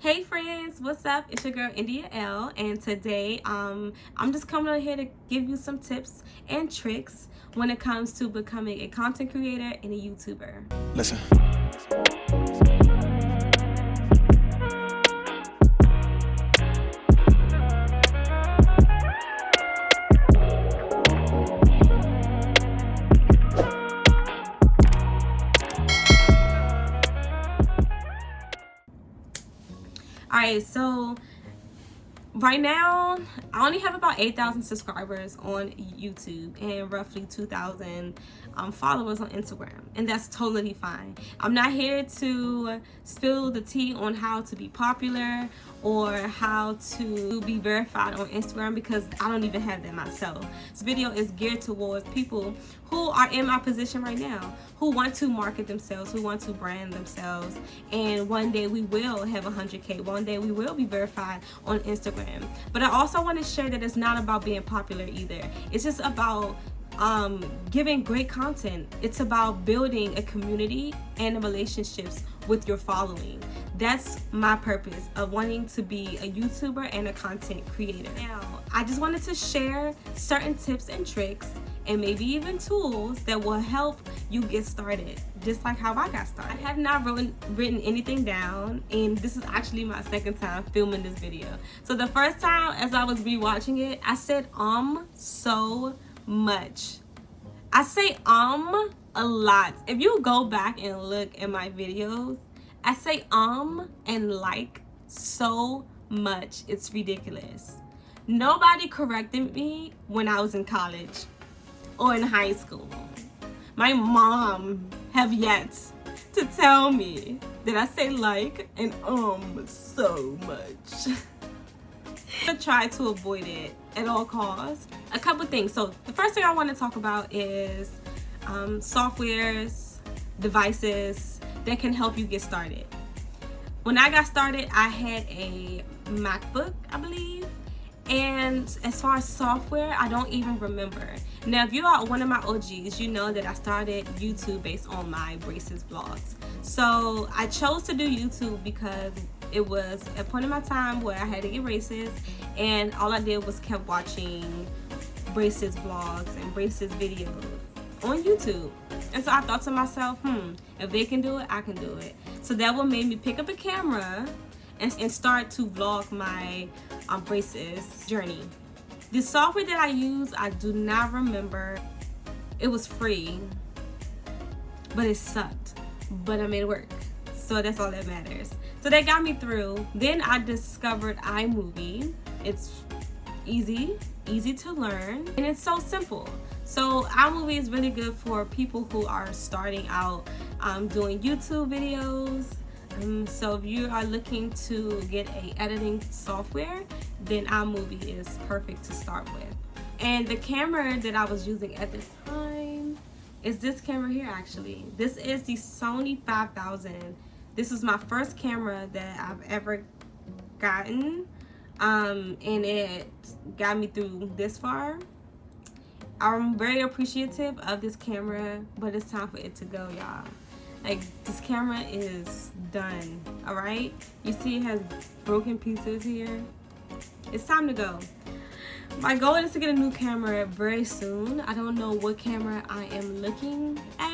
Hey friends, what's up? It's your girl India L, and today I'm just coming on here to give you some tips and tricks when it comes to becoming a content creator and a YouTuber. Listen. Alright, so right now I only have about 8,000 subscribers on YouTube and roughly 2,000 followers on Instagram, and that's totally fine. I'm not here to spill the tea on how to be popular or how to be verified on Instagram because I don't even have that myself. This video is geared towards people who are in my position right now, who want to market themselves, who want to brand themselves, and one day we will have 100K, one day we will be verified on Instagram. But I also want to share that it's not about being popular either. It's just about giving great content. It's about building a community and relationships with your following. That's my purpose of wanting to be a YouTuber and a content creator. Now, I just wanted to share certain tips and tricks and maybe even tools that will help you get started, just like how I got started. I have not written anything down, and this is actually my second time filming this video. So the first time, as I was rewatching it, I said so much. I say a lot. If you go back and look at my videos, I say and like so much. It's ridiculous. Nobody corrected me when I was in college or in high school. My mom have yet to tell me that I say like and so much. I try to avoid it at all costs. A couple things. So the first thing I want to talk about is softwares, devices that can help you get started. When I got started, I had a MacBook, I believe, and as far as software, I don't even remember. Now, if you are one of my OGs, you know that I started YouTube based on my braces vlogs. So I chose to do YouTube because it was a point in my time where I had to get braces, and all I did was kept watching braces vlogs and braces videos on YouTube. And so I thought to myself, if they can do it, I can do it. So that what made me pick up a camera and start to vlog my braces journey. The software that I use, I do not remember. It was free, but it sucked. But I made it work. So that's all that matters. So that got me through. Then I discovered iMovie. It's easy to learn, and it's so simple. So iMovie is really good for people who are starting out doing YouTube videos. So if you are looking to get a editing software, then iMovie is perfect to start with. And the camera that I was using at the time is this camera here actually. This is the Sony 5000. This was my first camera that I've ever gotten, and it got me through this far. I'm very appreciative of this camera, but it's time for it to go, y'all. Like, this camera is done, all right? You see it has broken pieces here. It's time to go. My goal is to get a new camera very soon. I don't know what camera I am looking at.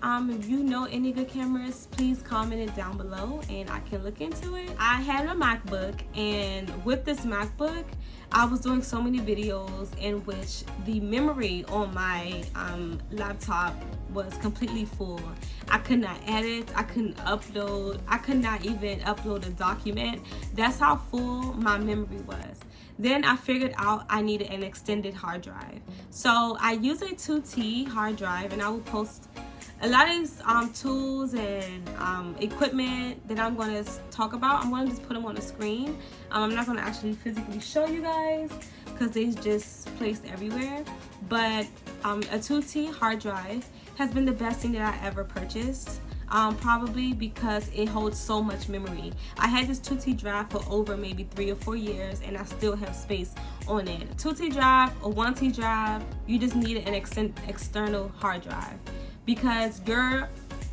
If you know any good cameras, please comment it down below and I can look into it. I had a MacBook, and with this MacBook, I was doing so many videos in which the memory on my laptop was completely full. I could not edit, I couldn't upload, I could not even upload a document. That's how full my memory was. Then I figured out I needed an extended hard drive. So I use a 2T hard drive, and I will post a lot of these tools and equipment that I'm going to talk about. I'm going to just put them on the screen. I'm not going to actually physically show you guys because they're just placed everywhere. But a 2T hard drive has been the best thing that I ever purchased. Probably because it holds so much memory. I had this 2T drive for over maybe 3 or 4 years, and I still have space on it. 2T drive or 1T drive, you just need an external hard drive because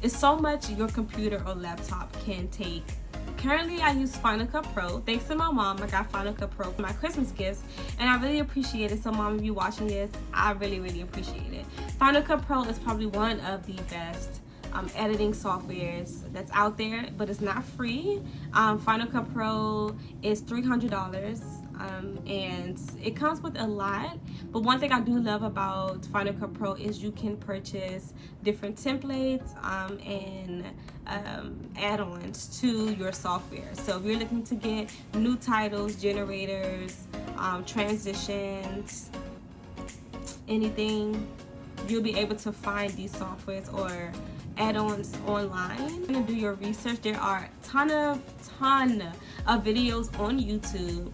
it's so much your computer or laptop can Currently I use Final Cut Pro. Thanks to my mom, I got Final Cut Pro for my Christmas gifts, and I really appreciate it. So mom, if you're watching this, I really appreciate it. Final Cut Pro is probably one of the best editing softwares that's out there, but it's not free. Final Cut Pro is $300, and it comes with a lot. But one thing I do love about Final Cut Pro is you can purchase different templates and add-ons to your software. So if you're looking to get new titles, generators, transitions, anything, you'll be able to find these softwares or add-ons online. And do your research. There are ton of videos on YouTube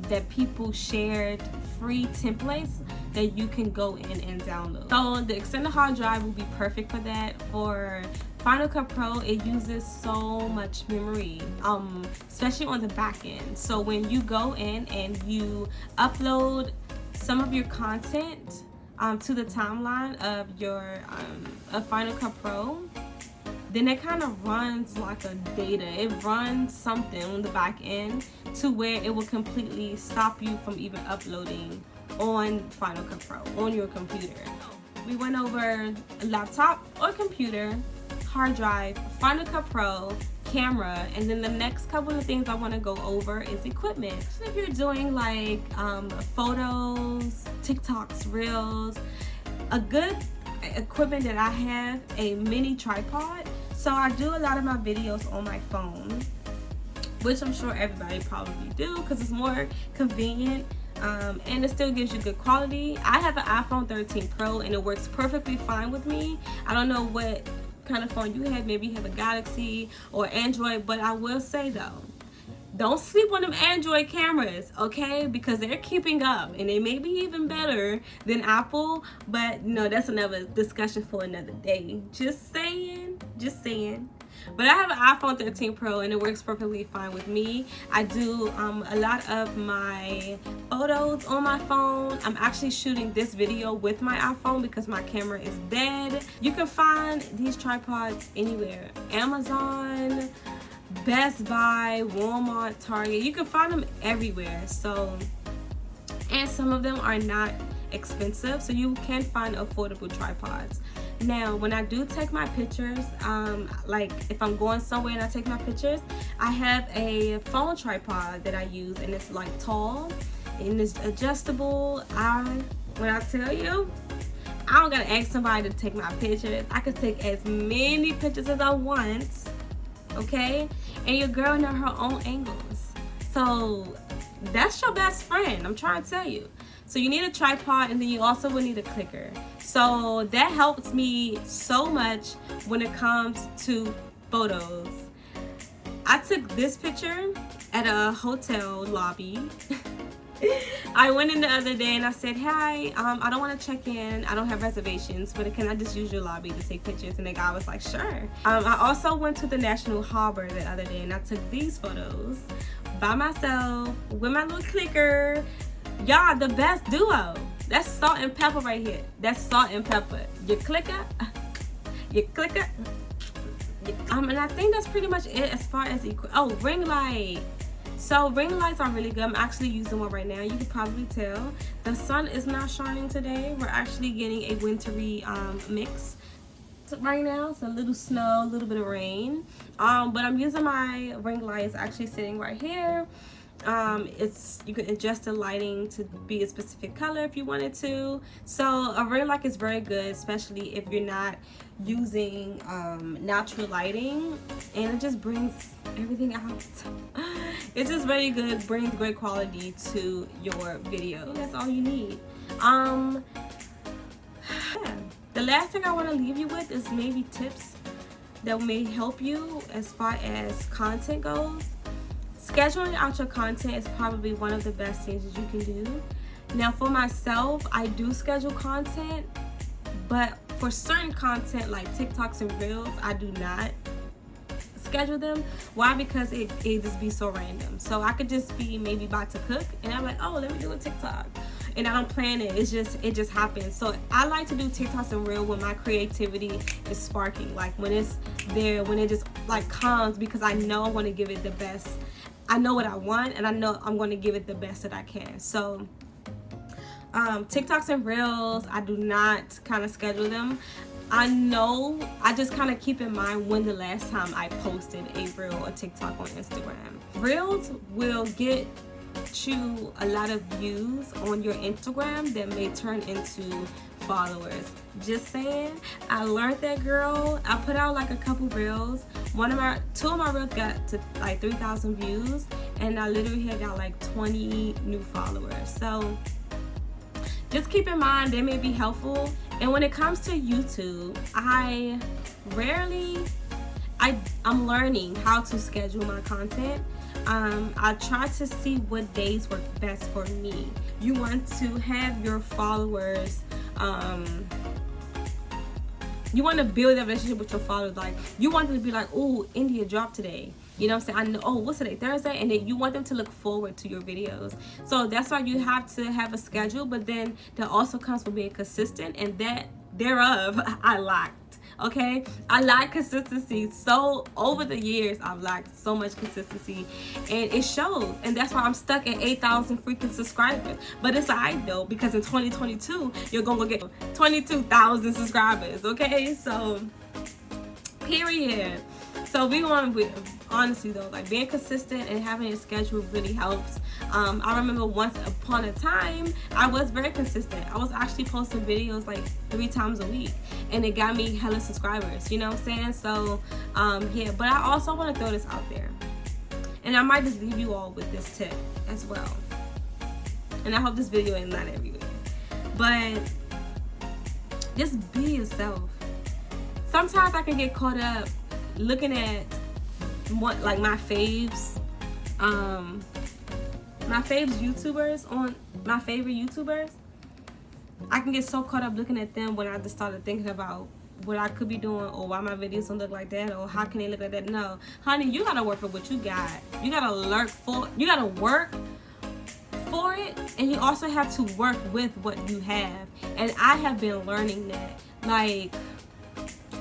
that people shared free templates that you can go in and download. So the external hard drive will be perfect for that. For Final Cut Pro, it uses so much memory, especially on the back end. So when you go in and you upload some of your content to the timeline of your Final Cut Pro, then it kind of runs like a data. It runs something on the back end to where it will completely stop you from even uploading on Final Cut Pro on your computer. We went over laptop or computer, hard drive, Final Cut Pro, camera, and then the next couple of things I want to go over is equipment. So if you're doing like photos, TikToks, reels, a good equipment that I have, a mini tripod. So I do a lot of my videos on my phone, which I'm sure everybody probably do because it's more convenient, and it still gives you good quality. I have an iPhone 13 Pro and it works perfectly fine with me. I don't know what kind of phone you have. Maybe you have a Galaxy or Android, but I will say though, don't sleep on them Android cameras, okay? Because they're keeping up and they may be even better than Apple, but no, that's another discussion for another day. Just saying. But I have an iPhone 13 Pro and it works perfectly fine with me. I do a lot of my photos on my phone. I'm actually shooting this video with my iPhone because my camera is dead. You can find these tripods anywhere. Amazon, Best Buy, Walmart, Target. You can find them everywhere. So, and some of them are not expensive, so you can find affordable tripods. Now, when I do take my pictures, like if I'm going somewhere and I take my pictures, I have a phone tripod that I use, and it's like tall and it's adjustable. When I tell you, I don't gotta ask somebody to take my pictures. I can take as many pictures as I want, okay? And your girl know her own angles. So that's your best friend, I'm trying to tell you. So you need a tripod, and then you also will need a clicker. So that helps me so much when it comes to photos. I took this picture at a hotel lobby. I went in the other day and I said, hi, I don't want to check in. I don't have reservations, but can I just use your lobby to take pictures? And the guy was like, sure. I also went to the National Harbor the other day and I took these photos by myself with my little clicker. Y'all, the best duo. That's salt and pepper right here. That's salt and pepper. Your clicker, and I think that's pretty much it as far as ring light. So ring lights are really good. I'm actually using one right now. You can probably tell the sun is not shining today. We're actually getting a wintry mix right now. So a little snow, a little bit of rain. But I'm using my ring lights actually sitting right here. You can adjust the lighting to be a specific color if you wanted to. So a ring light is very good, especially if you're not using natural lighting, and it just brings everything out. It's just very good, brings great quality to your video. That's all you need. Yeah. The last thing I want to leave you with is maybe tips that may help you as far as content goes. Scheduling out your content is probably one of the best things that you can do. Now for myself, I do schedule content, but for certain content like TikToks and Reels, I do not schedule them. Why? Because it just be so random. So I could just be maybe about to cook and I'm like, oh, let me do a TikTok. and I don't plan it. It just happens. So I like to do TikToks and Reel when my creativity is sparking, like when it's there, when it just like comes, because I know I want to give it the best. I know what I want, and I know I'm going to give it the best that I can. So TikToks and Reels, I do not kind of schedule them. I know, I just kind of keep in mind when the last time I posted a Reel or TikTok on Instagram. Reels will get you a lot of views on your Instagram that may turn into followers. Just saying, I learned that, girl. I put out like a couple Reels. Two of my Reels got to like 3,000 views, and I literally had got like 20 new followers. So just keep in mind, they may be helpful. And when it comes to YouTube, I'm learning how to schedule my content. I try to see what days work best for me. You want to have your followers, you want to build a relationship with your followers. Like, you want them to be like, oh, India dropped today. You know what I'm saying? I know, oh, what's today? Thursday? And then you want them to look forward to your videos. So that's why you have to have a schedule, but then that also comes from being consistent, and that thereof I lacked. Okay, I lack consistency. So over the years, I've lacked so much consistency, and it shows. And that's why I'm stuck at 8,000 freaking subscribers. But it's alright though, because in 2022, you're gonna get 22,000 subscribers. Okay, so period. So we want to, honestly though, like being consistent and having a schedule really helps. I remember once upon a time, I was very consistent. I was actually posting videos like 3 times a week, and it got me hella subscribers, you know what I'm saying? So yeah, but I also want to throw this out there, and I might just leave you all with this tip as well. And I hope this video is not everywhere, but just be yourself. Sometimes I can get caught up looking at what, like my faves YouTubers, on my favorite YouTubers. I can get so caught up looking at them when I just started thinking about what I could be doing, or why my videos don't look like that, or how can they look like that. No, honey, you gotta work for what you got. You gotta work for it, and you also have to work with what you have. And I have been learning that. Like,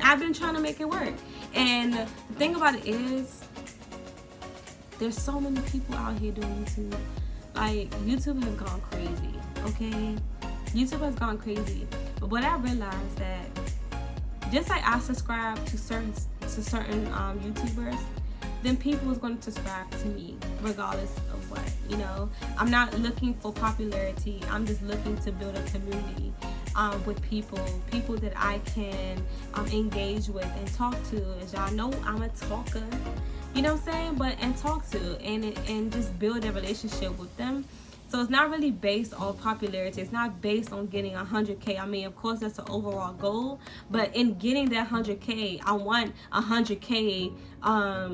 I've been trying to make it work. And the thing about it is, there's so many people out here doing YouTube. Like, YouTube has gone crazy, okay? YouTube has gone crazy. But what I realized that, just like I subscribe to certain YouTubers, then people is going to subscribe to me regardless of what, you know? I'm not looking for popularity. I'm just looking to build a community with people that I can engage with and talk to. As y'all know, I'm a talker, you know what I'm saying? And talk to and just build a relationship with them. So it's not really based on popularity. It's not based on getting 100K. I mean, of course, that's the overall goal. But in getting that 100K, I want 100K I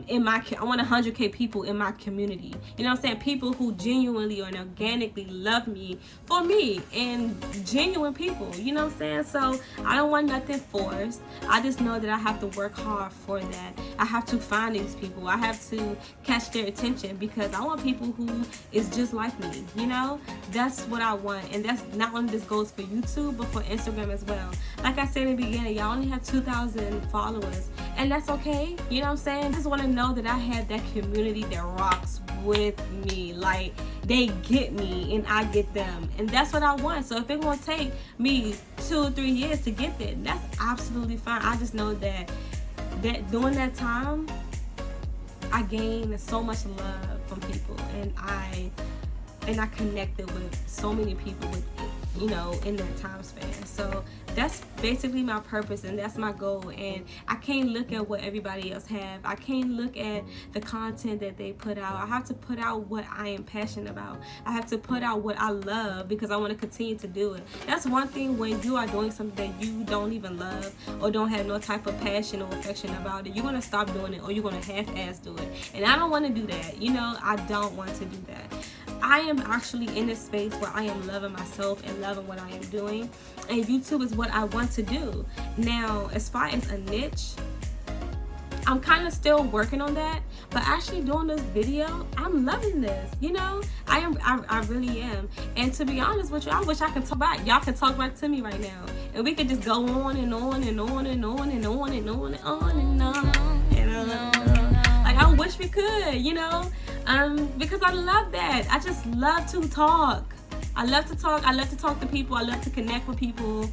want 100K people in my community. You know what I'm saying? People who genuinely and organically love me for me, and genuine people. You know what I'm saying? So I don't want nothing forced. I just know that I have to work hard for that. I have to find these people. I have to catch their attention, because I want people who is just like me. You know, that's what I want. And that's not only this goes for YouTube, but for Instagram as well. Like I said in the beginning, y'all only have 2,000 followers, and that's okay. You know what I'm saying? I just want to know that I have that community that rocks with me. Like, they get me and I get them, and that's what I want. So if it's gonna take me 2 or 3 years to get there, that's absolutely fine. I just know that during that time, I gained so much love from people, and I connected with so many people with, you know, in that time span. So that's basically my purpose, and that's my goal. And I can't look at what everybody else have. I can't look at the content that they put out. I have to put out what I am passionate about. I have to put out what I love, because I want to continue to do it. That's one thing when you are doing something that you don't even love, or don't have no type of passion or affection about it, you're going to stop doing it, or you're going to half-ass do it. And I don't want to do that. You know, I don't want to do that. I am actually in this space where I am loving myself and loving what I am doing, and YouTube is what I want to do. Now, as far as a niche, I'm kind of still working on that, but actually doing this video, I'm loving this, you know. I really am. And to be honest with you, I wish I could talk back. Y'all can talk back to me right now, and we could just go on and on and on and on and on and on and on and on and on. Like, I wish we could, you know, because I love that. I just love to talk. I love to talk. I love to talk to people. I love to connect with people.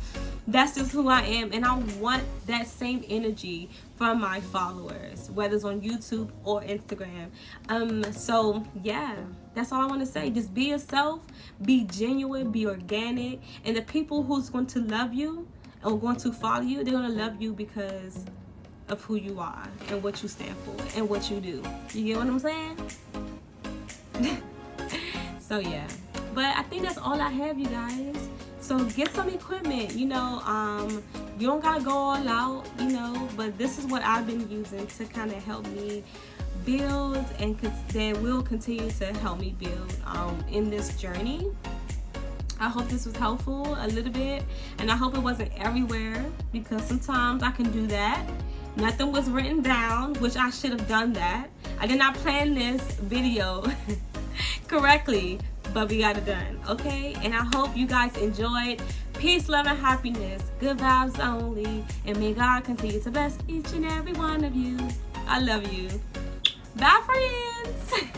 That's just who I am, and I want that same energy from my followers, whether it's on YouTube or Instagram. So yeah, that's all I want to say. Just be yourself, be genuine, be organic, and the people who's going to love you or going to follow you, they're going to love you because of who you are and what you stand for and what you do. You get what I'm saying? So yeah, but I think that's all I have, you guys. So get some equipment, you know. You don't gotta go all out, you know, but this is what I've been using to kind of help me build, and that will continue to help me build in this journey. I hope this was helpful a little bit, and I hope it wasn't everywhere, because sometimes I can do that. Nothing was written down, which I should have done that. I did not plan this video correctly, but we got it done, okay? And I hope you guys enjoyed. Peace, love, and happiness. Good vibes only. And may God continue to bless each and every one of you. I love you. Bye, friends.